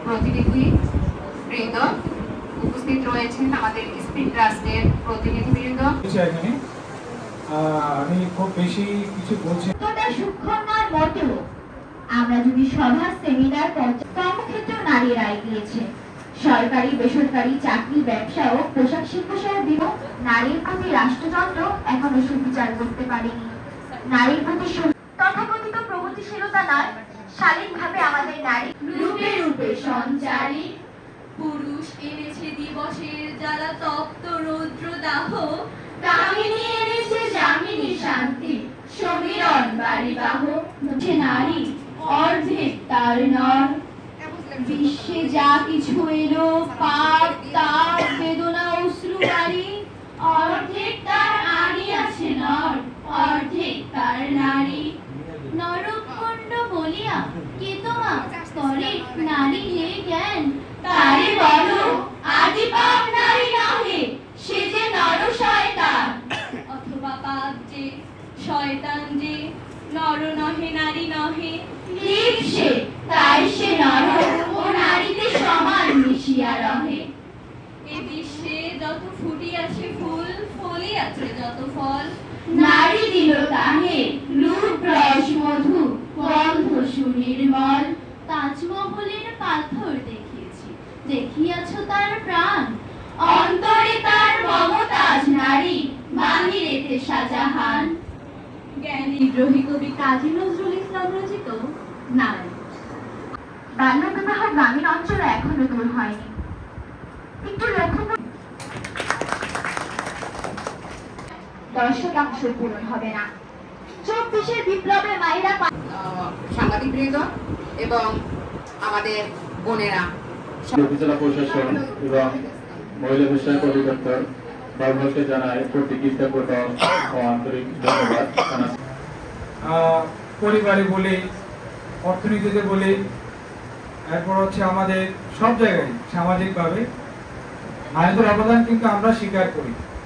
প্রতিনিধি বৃন্দ উপস্থিত রয়েছেন, আমাদের স্পিড ট্রাস্টের প্রতিনিধিবৃন্দ। এখানে আমি খুব বেশি কিছু বলছি সূক্ষ্ম নয় মোটেও। আমরা যদি সভা সেমিনার কর্মক্ষেত্র নারীরা এগিয়েছে, সরকারি বেসরকারি চাকরি ব্যবসা ও পোশাক শিল্প সহ নারীর প্রতি রাষ্ট্রযন্ত্র এখনো সুবিচার করতে পারেনি। নারীর প্রতি তথাকথিত প্রগতিশীলতা নয়, শালীনভাবে আমাদের নারী রূপে রূপে সঞ্চারী। পুরুষ এনেছে দিবসের জ্বালা তপ্ত রৌদ্র দাহ, কামিনী এনেছে জামিনী শান্তি সমীরণ বাড়িবাহ। নারী অর্ধেক তার নর, বিশ্বে যা কিছু এলো পাপ তাপ বেদনা অশ্রু নারী, অর্ধেক তার আনি আছে নর, অর্ধেক তার নারী। নরখণ্ড বলিয়া কে তোমা করে নারী যে জ্ঞান, তারে বলো আদি পাপ নারী নহে, সে যে নর শয়তান। অথবা পাপ যে শয়তান যে, নর নহে নারী নহে, লিপসে তাই সে নর ও নারীতে সমান মিশিয়া রহে। এ বিশ্বে যত ফুটিয়াছে ফুল, ফলিয়াছে যত ফল, নারী দিল তাহে রূপ রস মধু গন্ধ সুনির্মল। তাজমহলের পাথর দেখিয়েছি, দেখিয়াছ তার প্রাণ, অন্তরে তার মমতাজ নারী, বাহিরেতে শাহজাহান। জ্ঞানী বিদ্রোহী কবি কাজী নজরুল ইসলাম রচিত নারী। বাল্য বিবাহ গ্রামীণ অঞ্চলে এখনো দূর হয়নি। একটু লক্ষ্য দর্শকাংশ পূরণ হবে না। 24-এর বিপ্লবে মায়েরা সাংবাদিকবৃন্দ এবং আমাদের বোনেরা, উপজেলা প্রশাসন এবং মহিলা বিষয়ক অধিদপ্তর বাবুকে জানায় প্রতিকৃতজ্ঞতা ও আন্তরিক ধন্যবাদ জানাচ্ছি। পরিবারে বলি, অর্থনীতিতে বলি, এরপর হচ্ছে আমাদের সব জায়গায় সামাজিকভাবে নারীদের অবদান কিন্তু আমরা স্বীকার করি।